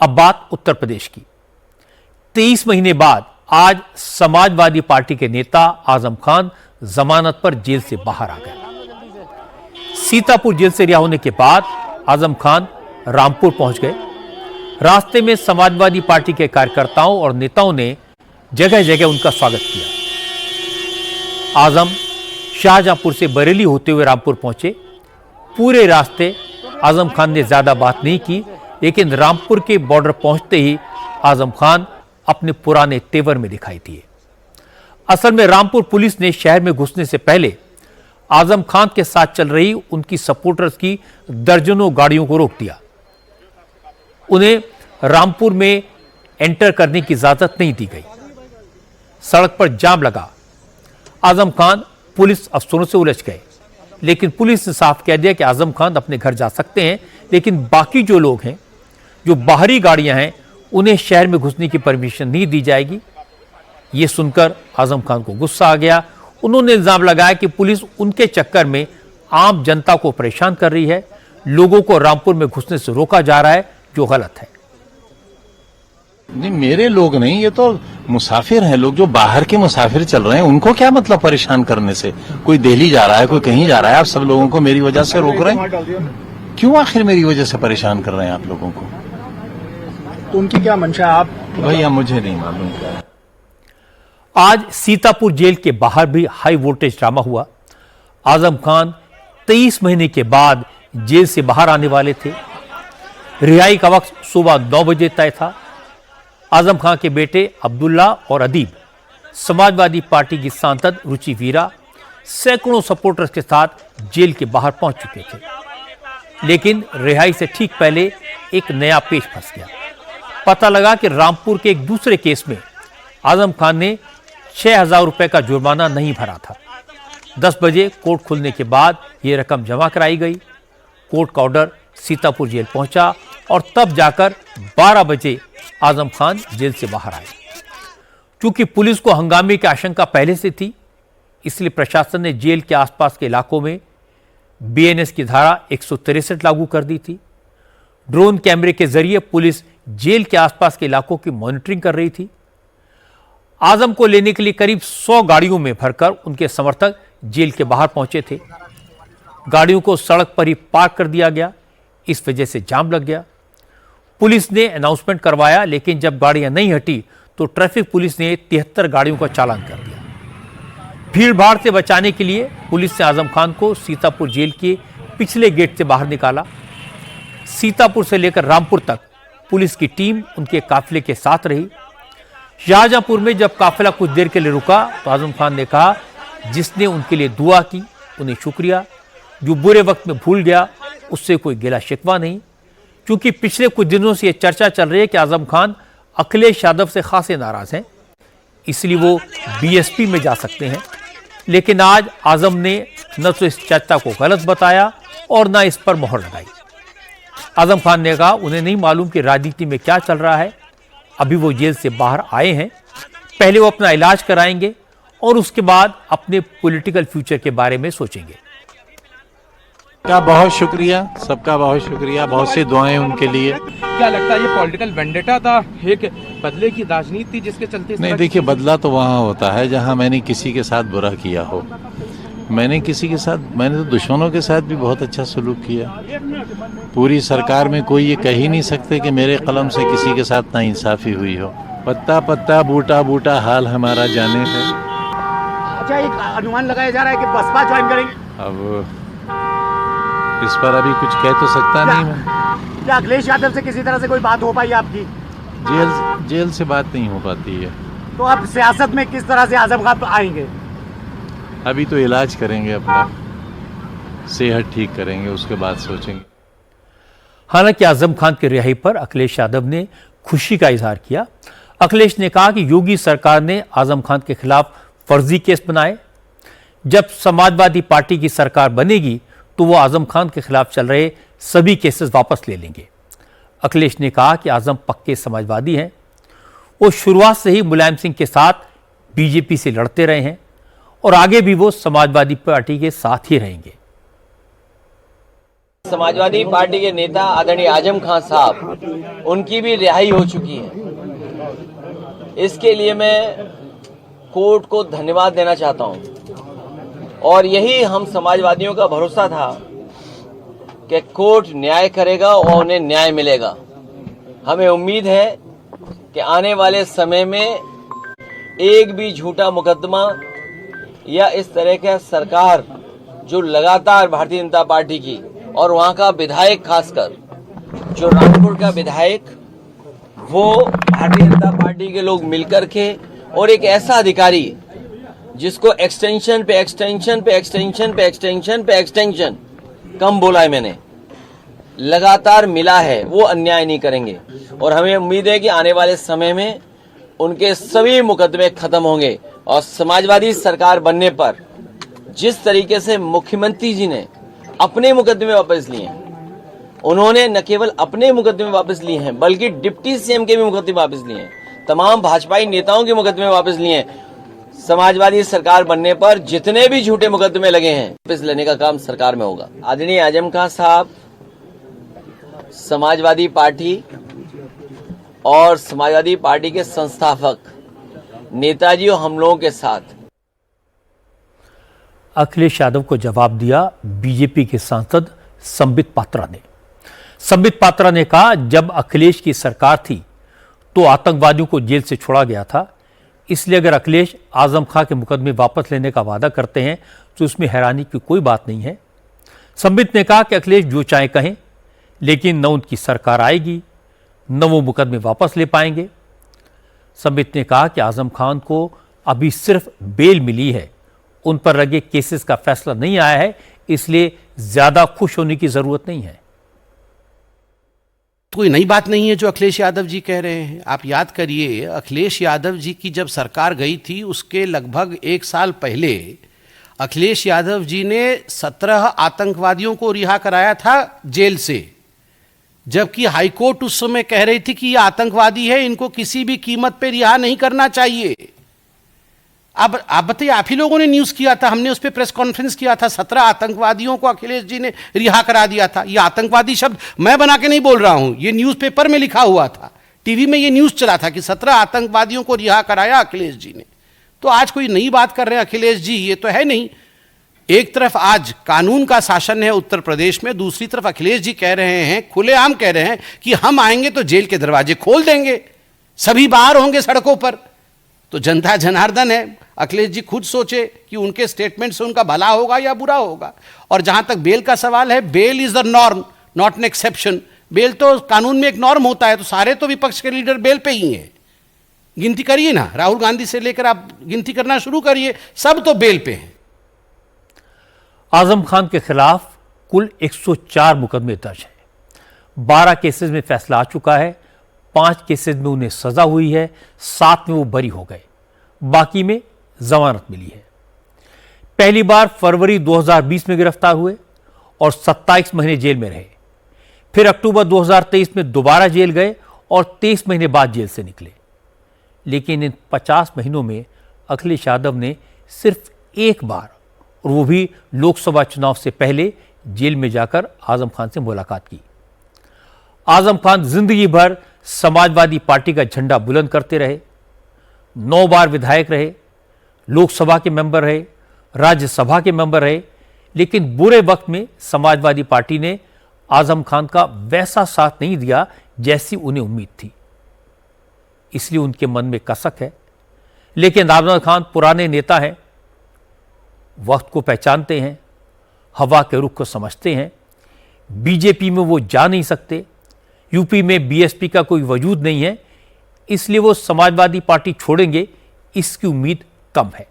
अब बात उत्तर प्रदेश की। 23 महीने बाद आज समाजवादी पार्टी के नेता आजम खान जमानत पर जेल से बाहर आ गए। सीतापुर जेल से रिहा होने के बाद आजम खान रामपुर पहुंच गए। रास्ते में समाजवादी पार्टी के कार्यकर्ताओं और नेताओं ने जगह जगह उनका स्वागत किया। आजम शाहजहांपुर से बरेली होते हुए रामपुर पहुंचे। पूरे रास्ते आजम खान ने ज्यादा बात नहीं की, लेकिन रामपुर के बॉर्डर पहुंचते ही आजम खान अपने पुराने तेवर में दिखाई दिए। असल में रामपुर पुलिस ने शहर में घुसने से पहले आजम खान के साथ चल रही उनकी सपोर्टर्स की दर्जनों गाड़ियों को रोक दिया। उन्हें रामपुर में एंटर करने की इजाजत नहीं दी गई। सड़क पर जाम लगा। आजम खान पुलिस अफसरों से उलझ गए, लेकिन पुलिस ने साफ कह दिया कि आजम खान अपने घर जा सकते हैं, लेकिन बाकी जो लोग हैं, जो बाहरी गाड़ियां हैं, उन्हें शहर में घुसने की परमिशन नहीं दी जाएगी। यह सुनकर आजम खान को गुस्सा आ गया। उन्होंने इल्जाम लगाया कि पुलिस उनके चक्कर में आम जनता को परेशान कर रही है, लोगों को रामपुर में घुसने से रोका जा रहा है, जो गलत है। नहीं, मेरे लोग नहीं, ये तो मुसाफिर हैं लोग, जो बाहर के मुसाफिर चल रहे हैं, उनको क्या मतलब परेशान करने से। कोई दिल्ली जा रहा है, कोई कहीं जा रहा है, आप सब लोगों को मेरी वजह से रोक रहे हैं। क्यों आखिर मेरी वजह से परेशान कर रहे हैं आप लोगों को? तो उनकी क्या मंशा है? आप भैया मुझे नहीं मालूम क्या है। आज सीतापुर जेल के बाहर भी हाई वोल्टेज ड्रामा हुआ। आजम खान 23 महीने के बाद जेल से बाहर आने वाले थे। रिहाई का वक्त सुबह 9 बजे तय था। आजम खान के बेटे अब्दुल्ला और अदीब, समाजवादी पार्टी की सांसद रुचि वीरा, सैकड़ों सपोर्टर्स के साथ जेल के बाहर पहुंच चुके थे। लेकिन रिहाई से ठीक पहले एक नया पेच फंस गया। पता लगा कि रामपुर के एक दूसरे केस में आजम खान ने 6,000 रुपए का जुर्माना नहीं भरा था। 10 बजे कोर्ट खुलने के बाद यह रकम जमा कराई गई। कोर्ट का ऑर्डर सीतापुर जेल पहुंचा और तब जाकर 12 बजे आजम खान जेल से बाहर आए। क्योंकि पुलिस को हंगामे की आशंका पहले से थी, इसलिए प्रशासन ने जेल के आसपास के इलाकों में बीएनएस की धारा 163 लागू कर दी थी। ड्रोन कैमरे के जरिए पुलिस जेल के आसपास के इलाकों की मॉनिटरिंग कर रही थी। आजम को लेने के लिए करीब 100 गाड़ियों में भरकर उनके समर्थक जेल के बाहर पहुंचे थे। गाड़ियों को सड़क पर ही पार्क कर दिया गया। इस वजह से जाम लग गया। पुलिस ने अनाउंसमेंट करवाया, लेकिन जब गाड़ियां नहीं हटी तो ट्रैफिक पुलिस ने 73 गाड़ियों का चालान कर दिया। भीड़ भाड़ से बचाने के लिए पुलिस ने आजम खान को सीतापुर जेल के पिछले गेट से बाहर निकाला। सीतापुर से लेकर रामपुर तक पुलिस की टीम उनके काफिले के साथ रही। शाहजहांपुर में जब काफिला कुछ देर के लिए रुका तो आजम खान ने कहा, जिसने उनके लिए दुआ की उन्हें शुक्रिया, जो बुरे वक्त में भूल गया उससे कोई गिला शिकवा नहीं। क्योंकि पिछले कुछ दिनों से यह चर्चा चल रही है कि आजम खान अखिलेश यादव से खासे नाराज हैं, इसलिए वो बीएसपी में जा सकते हैं। लेकिन आज आजम ने न तो इस चर्चा को गलत बताया और न इस पर मोहर लगाई। आजम खान ने कहा उन्हें नहीं मालूम कि राजनीति में क्या चल रहा है। अभी वो जेल से बाहर आए हैं, पहले वो अपना इलाज कराएंगे और उसके बाद अपने पॉलिटिकल फ्यूचर के बारे में सोचेंगे। का बहुत शुक्रिया, सबका बहुत शुक्रिया, बहुत सी दुआएं उनके लिए। क्या लगता है ये पॉलिटिकल वेंडेटा था, एक बदले की राजनीति थी जिसके चलते? नहीं, देखिए, बदला तो वहाँ होता है जहाँ मैंने किसी के साथ बुरा किया हो। मैंने तो दुश्मनों के साथ भी बहुत अच्छा सलूक किया। पूरी सरकार में कोई ये कह ही नहीं सकते कि मेरे कलम से किसी के साथ नाइंसाफी हुई हो। पत्ता पत्ता बूटा बूटा हाल हमारा जाने है। अच्छा, एक अनुमान लगाया जा रहा है कि बसपा ज्वाइन करेंगे। अब इस पर अभी कुछ कह तो सकता नहीं मैं। क्या अखिलेश यादव से किसी तरह से कोई बात हो पाई आपकी? जेल से बात नहीं हो पाती है। तो अब सियासत में किस तरह से आजम खान आएंगे? अभी तो इलाज करेंगे, अपना सेहत ठीक करेंगे, उसके बाद सोचेंगे। हालांकि आजम खान की रिहाई पर अखिलेश यादव ने खुशी का इजहार किया। अखिलेश ने कहा कि योगी सरकार ने आजम खान के खिलाफ फर्जी केस बनाए। जब समाजवादी पार्टी की सरकार बनेगी तो वो आजम खान के खिलाफ चल रहे सभी केसेस वापस ले लेंगे। अखिलेश ने कहा कि आजम पक्के समाजवादी हैं। वो शुरुआत से ही मुलायम सिंह के साथ बीजेपी से लड़ते रहे हैं और आगे भी वो समाजवादी पार्टी के साथ ही रहेंगे। समाजवादी पार्टी के नेता आदरणीय आजम खान साहब, उनकी भी रिहाई हो चुकी है। इसके लिए मैं कोर्ट को धन्यवाद देना चाहता हूं और यही हम समाजवादियों का भरोसा था कि कोर्ट न्याय करेगा और उन्हें न्याय मिलेगा। हमें उम्मीद है कि आने वाले समय में एक भी झूठा मुकदमा या इस तरह का सरकार जो लगातार भारतीय जनता पार्टी की और वहां का विधायक, खासकर जो रामपुर का विधायक, वो भारतीय जनता पार्टी के लोग मिलकर के और एक ऐसा अधिकारी जिसको एक्सटेंशन पे एक्सटेंशन पे एक्सटेंशन पे एक्सटेंशन पे एक्सटेंशन, कम बोला है मैंने, लगातार मिला है, वो अन्याय नहीं करेंगे। और हमें उम्मीद है कि आने वाले समय में उनके सभी मुकदमे खत्म होंगे और समाजवादी सरकार बनने पर जिस तरीके से मुख्यमंत्री जी ने अपने मुकदमे वापस लिए हैं, उन्होंने न केवल अपने मुकदमे वापस लिए हैं बल्कि डिप्टी सीएम के भी मुकदमे वापस लिए हैं, तमाम भाजपाई नेताओं के मुकदमे वापस लिए हैं। समाजवादी सरकार बनने पर जितने भी झूठे मुकदमे लगे हैं वापस लेने का काम सरकार में होगा। आदरणीय आजम खान साहब समाजवादी पार्टी और समाजवादी पार्टी के संस्थापक नेताजी और हम लोगों के साथ। अखिलेश यादव को जवाब दिया बीजेपी के सांसद संबित पात्रा ने। संबित पात्रा ने कहा, जब अखिलेश की सरकार थी तो आतंकवादियों को जेल से छोड़ा गया था, इसलिए अगर अखिलेश आजम खां के मुकदमे वापस लेने का वादा करते हैं तो उसमें हैरानी की कोई बात नहीं है। संबित ने कहा कि अखिलेश जो चाहे कहें, लेकिन न उनकी सरकार आएगी न वो मुकदमे वापस ले पाएंगे। संबित ने कहा कि आजम खान को अभी सिर्फ बेल मिली है, उन पर लगे केसेस का फैसला नहीं आया है, इसलिए ज्यादा खुश होने की जरूरत नहीं है। कोई नई बात नहीं है जो अखिलेश यादव जी कह रहे हैं। आप याद करिए, अखिलेश यादव जी की जब सरकार गई थी उसके लगभग 1 साल पहले अखिलेश यादव जी ने 17 आतंकवादियों को रिहा कराया था जेल से, जबकि हाईकोर्ट उस समय कह रही थी कि ये आतंकवादी है, इनको किसी भी कीमत पे रिहा नहीं करना चाहिए। अब आप बताइए, आप ही लोगों ने न्यूज़ किया था, हमने उस पर प्रेस कॉन्फ्रेंस किया था, 17 आतंकवादियों को अखिलेश जी ने रिहा करा दिया था। ये आतंकवादी शब्द मैं बना के नहीं बोल रहा हूं, ये न्यूज़पेपर में लिखा हुआ था, टीवी में ये न्यूज़ चला था कि 17 आतंकवादियों को रिहा कराया अखिलेश जी ने। तो आज कोई नई बात कर रहे हैं अखिलेश जी, ये तो है नहीं। एक तरफ आज कानून का शासन है उत्तर प्रदेश में, दूसरी तरफ अखिलेश जी कह रहे हैं, खुलेआम कह रहे हैं कि हम आएंगे तो जेल के दरवाजे खोल देंगे, सभी बाहर होंगे सड़कों पर। तो जनता जनार्दन है, अखिलेश जी खुद सोचे कि उनके स्टेटमेंट से उनका भला होगा या बुरा होगा। और जहां तक बेल का सवाल है, bail is the norm not an exception. Bail तो कानून में एक नॉर्म होता है, तो सारे तो विपक्ष के लीडर बेल पे ही हैं। गिनती करिए ना, राहुल गांधी से लेकर आप गिनती करना शुरू करिए, सब तो बेल पे हैं। आजम खान के खिलाफ कुल 104 मुकदमे दर्ज हैं। 12 केसेस में फैसला आ चुका है, 5 केसेस में उन्हें सजा हुई है, 7 में वो बरी हो गए, बाकी में जमानत मिली है। पहली बार फरवरी 2020 में गिरफ्तार हुए और 27 महीने जेल में रहे। फिर अक्टूबर 2023 में दोबारा जेल गए और 23 महीने बाद जेल से निकले। लेकिन इन 50 महीनों में अखिलेश यादव ने सिर्फ एक बार, और वो भी लोकसभा चुनाव से पहले, जेल में जाकर आजम खान से मुलाकात की। आजम खान जिंदगी भर समाजवादी पार्टी का झंडा बुलंद करते रहे, 9 बार विधायक रहे, लोकसभा के मेंबर रहे, राज्यसभा के मेंबर रहे, लेकिन बुरे वक्त में समाजवादी पार्टी ने आजम खान का वैसा साथ नहीं दिया जैसी उन्हें उम्मीद थी। इसलिए उनके मन में कसक है। लेकिन आजम खान पुराने नेता हैं, वक्त को पहचानते हैं, हवा के रुख को समझते हैं। बीजेपी में वो जा नहीं सकते, यूपी में बीएसपी का कोई वजूद नहीं है, इसलिए वो समाजवादी पार्टी छोड़ेंगे, इसकी उम्मीद कम है।